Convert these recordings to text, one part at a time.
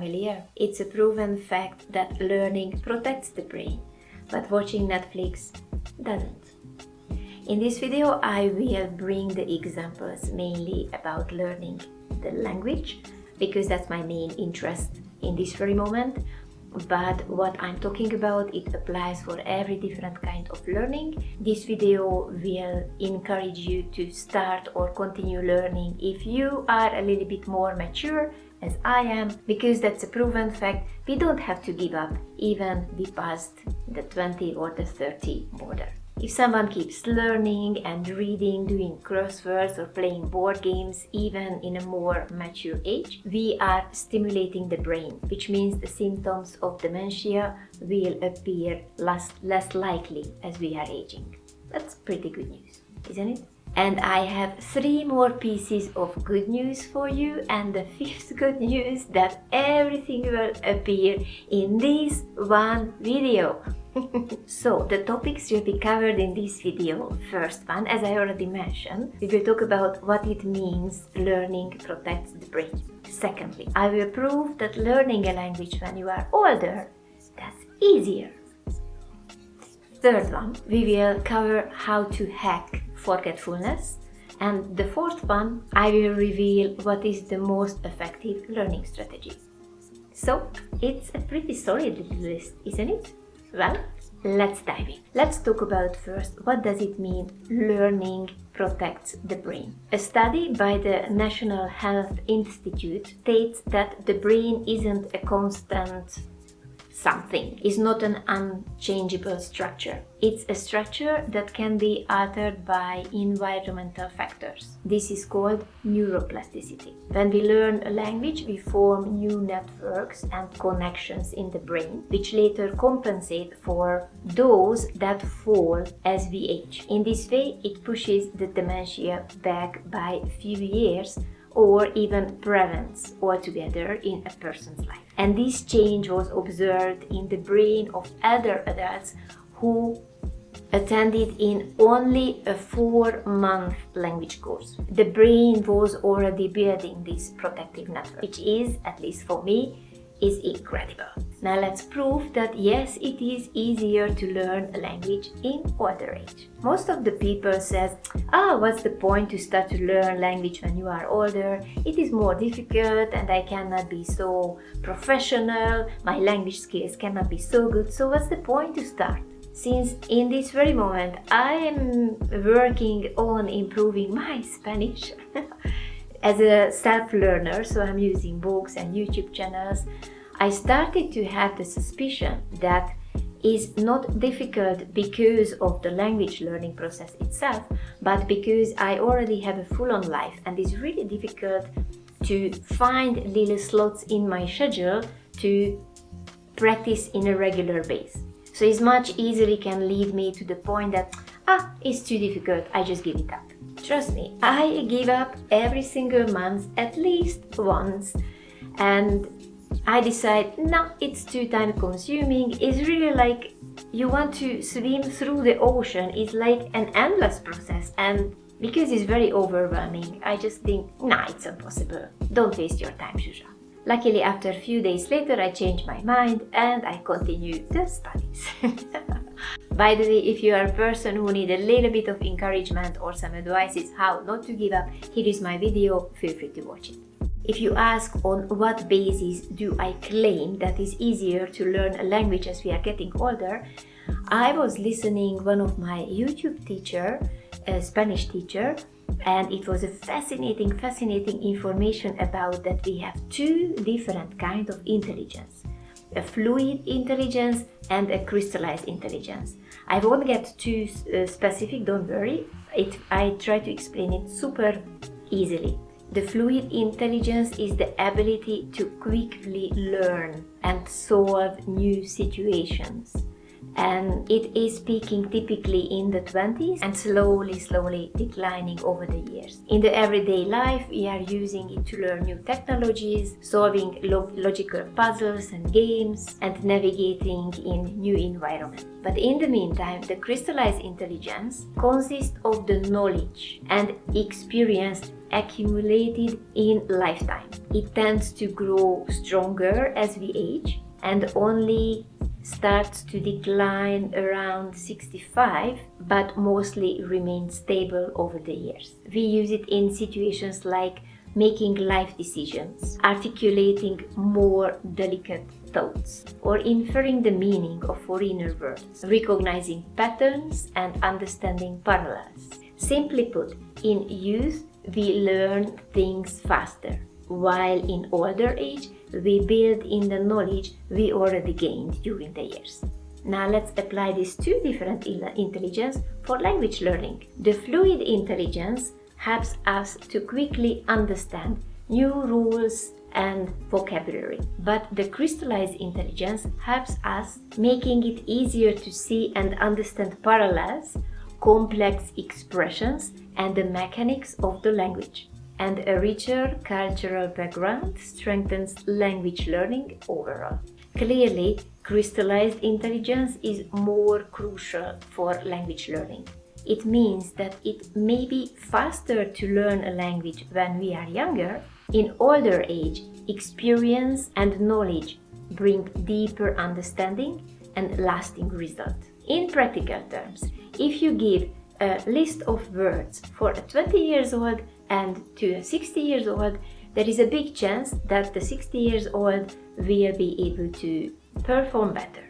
familiar? It's a proven fact that learning protects the brain, but watching Netflix doesn't. In this video, I will bring the examples mainly about learning the language, because that's my main interest in this very moment. But what I'm talking about, it applies for every different kind of learning. This video will encourage you to start or continue learning if you are a little bit more mature, as I am, because that's a proven fact. We don't have to give up even we passed the 20 or the 30 border. If someone keeps learning and reading, doing crosswords or playing board games even in a more mature age, we are stimulating the brain, which means the symptoms of dementia will appear less likely as we are aging. That's pretty good news, isn't it? And I have 3 more pieces of good news for you, and the 5th good news that everything will appear in this one video. So the topics will be covered in this video. First one, as I already mentioned, we will talk about what it means learning protects the brain. Secondly, I will prove that learning a language when you are older, that's easier. Third one, we will cover how to hack forgetfulness. And the 4th one, I will reveal what is the most effective learning strategy. So it's a pretty solid little list, isn't it? Well, let's dive in. Let's talk about first, what does it mean learning protects the brain? A study by the National Health Institute states that the brain isn't a constant something, is not an unchangeable structure. It's a structure that can be altered by environmental factors. This is called neuroplasticity. When we learn a language, we form new networks and connections in the brain, which later compensate for those that fall as we age. In this way, it pushes the dementia back by a few years, or even prevents altogether in a person's life. And this change was observed in the brain of elder adults who attended in only a 4-month language course. The brain was already building this protective network, which is, at least for me, is incredible. Now let's prove that yes, it is easier to learn a language in older age. Most of the people says, what's the point to start to learn language when you are older? It is more difficult and I cannot be so professional, my language skills cannot be so good, so what's the point to start? Since in this very moment I am working on improving my Spanish as a self-learner, so I'm using books and YouTube channels, I started to have the suspicion that is not difficult because of the language learning process itself, but because I already have a full-on life and it's really difficult to find little slots in my schedule to practice in a regular base. So it's much easily can lead me to the point that, it's too difficult, I just give it up. Trust me, I give up every single month at least once, and I decide, no, it's too time consuming. It's really like you want to swim through the ocean. It's like an endless process, and because it's very overwhelming, I just think, nah, it's impossible. Don't waste your time, Shusha. Luckily, after a few days later, I changed my mind and I continued the studies. By the way, if you are a person who needs a little bit of encouragement or some advices how not to give up, here is my video, feel free to watch it. If you ask on what basis do I claim that it's easier to learn a language as we are getting older, I was listening one of my YouTube teacher, a Spanish teacher, and it was a fascinating information about that we have 2 different kinds of intelligence. A fluid intelligence and a crystallized intelligence. I won't get too specific, don't worry. I try to explain it super easily. The fluid intelligence is the ability to quickly learn and solve new situations. and it is peaking typically in the 20s and slowly declining over the years. In the everyday life, we are using it to learn new technologies, solving logical puzzles and games, and navigating in new environments. But in the meantime, the crystallized intelligence consists of the knowledge and experience accumulated in lifetime. It tends to grow stronger as we age and only starts to decline around 65, but mostly remains stable over the years. We use it in situations like making life decisions, articulating more delicate thoughts, or inferring the meaning of foreigner words, recognizing patterns and understanding parallels. Simply put, in youth, we learn things faster, while in older age, we build in the knowledge we already gained during the years. Now let's apply these two different intelligence for language learning. The fluid intelligence helps us to quickly understand new rules and vocabulary, but the crystallized intelligence helps us, making it easier to see and understand parallels, complex expressions, and the mechanics of the language. And a richer cultural background strengthens language learning overall. Clearly, crystallized intelligence is more crucial for language learning. It means that it may be faster to learn a language when we are younger. In older age, experience and knowledge bring deeper understanding and lasting results. In practical terms, if you give a list of words for a 20 years old and to a 60 years old, there is a big chance that the 60 years old will be able to perform better.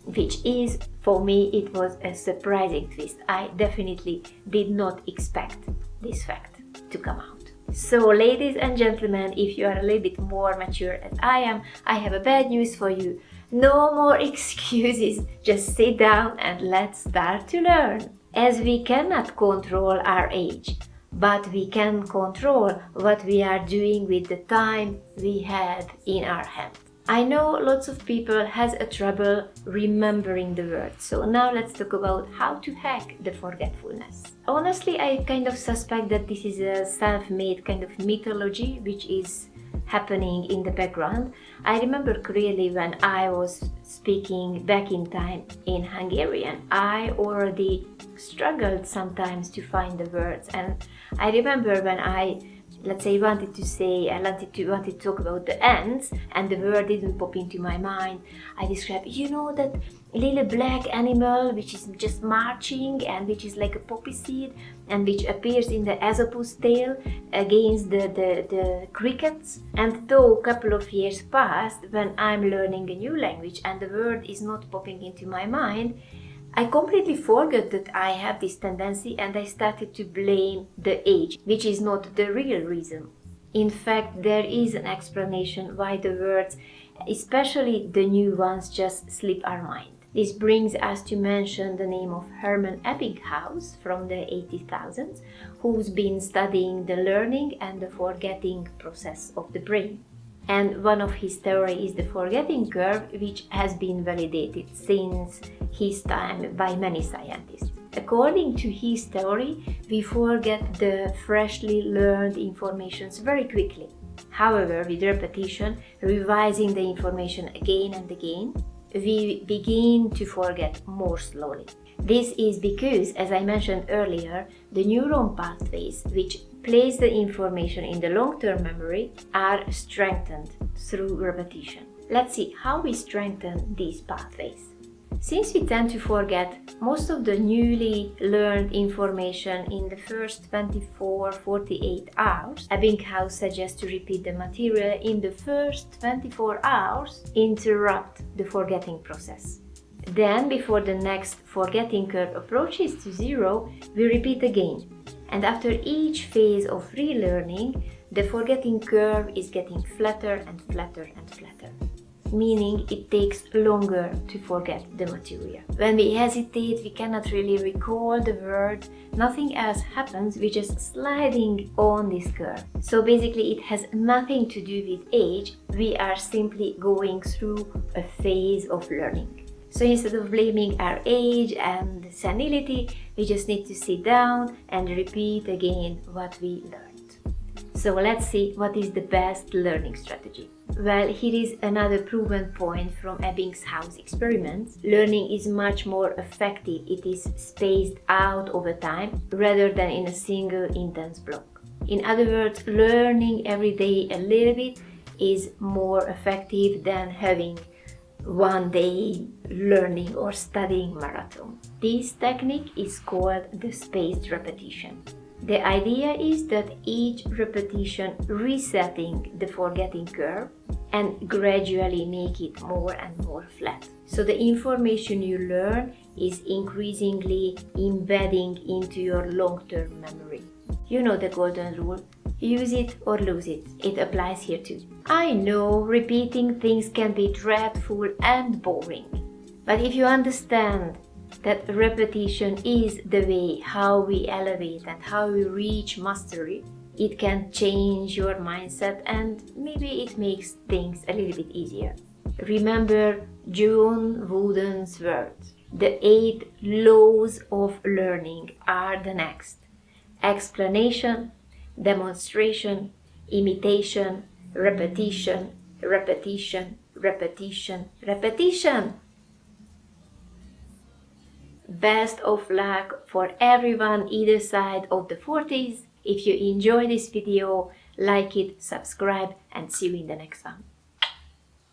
Which is, for me, it was a surprising twist. I definitely did not expect this fact to come out. So, ladies and gentlemen, if you are a little bit more mature as I am, I have a bad news for you. No more excuses. Just sit down and let's start to learn. As we cannot control our age, but we can control what we are doing with the time we have in our hands. I know lots of people has a trouble remembering the words, so now let's talk about how to hack the forgetfulness. Honestly, I kind of suspect that this is a self-made kind of mythology which is happening in the background. I remember clearly when I was speaking back in time in Hungarian, I already struggled sometimes to find the words, and I remember when I wanted to talk about the ants and the word didn't pop into my mind. I described, that little black animal which is just marching and which is like a poppy seed and which appears in the Aesopus tale against the crickets. And though a couple of years passed, when I'm learning a new language and the word is not popping into my mind, I completely forgot that I have this tendency and I started to blame the age, which is not the real reason. In fact, there is an explanation why the words, especially the new ones, just slip our mind. This brings us to mention the name of Hermann Ebbinghaus from the 80,000s, who's been studying the learning and the forgetting process of the brain. And one of his theory is the forgetting curve, which has been validated since his time by many scientists. According to his theory, we forget the freshly learned information very quickly. However, with repetition, revising the information again and again, we begin to forget more slowly. This is because, as I mentioned earlier, the neuron pathways which place the information in the long-term memory are strengthened through repetition. Let's see how we strengthen these pathways. Since we tend to forget most of the newly learned information in the first 24-48 hours, Ebbinghaus suggests to repeat the material in the first 24 hours, interrupt the forgetting process. Then, before the next forgetting curve approaches to zero, we repeat again. And after each phase of relearning, the forgetting curve is getting flatter and flatter and flatter, meaning it takes longer to forget the material. When we hesitate, we cannot really recall the word, nothing else happens, we're just sliding on this curve. So basically it has nothing to do with age, we are simply going through a phase of learning. So instead of blaming our age and senility, we just need to sit down and repeat again what we learned. So let's see what is the best learning strategy. Well, here is another proven point from Ebbinghaus experiments. Learning is much more effective. It is spaced out over time rather than in a single intense block. In other words, learning every day a little bit is more effective than having one day learning or studying marathon. This technique is called the spaced repetition. The idea is that each repetition resetting the forgetting curve and gradually make it more and more flat. So the information you learn is increasingly embedding into your long-term memory. You know the golden rule. Use it or lose it. It applies here too. I know repeating things can be dreadful and boring, but if you understand that repetition is the way how we elevate and how we reach mastery, it can change your mindset and maybe it makes things a little bit easier. Remember John Wooden's words. The 8 laws of learning are the next: explanation, demonstration, imitation, repetition, repetition, repetition, repetition. Best of luck for everyone either side of the 40s. If you enjoy this video, like it, subscribe, and see you in the next one.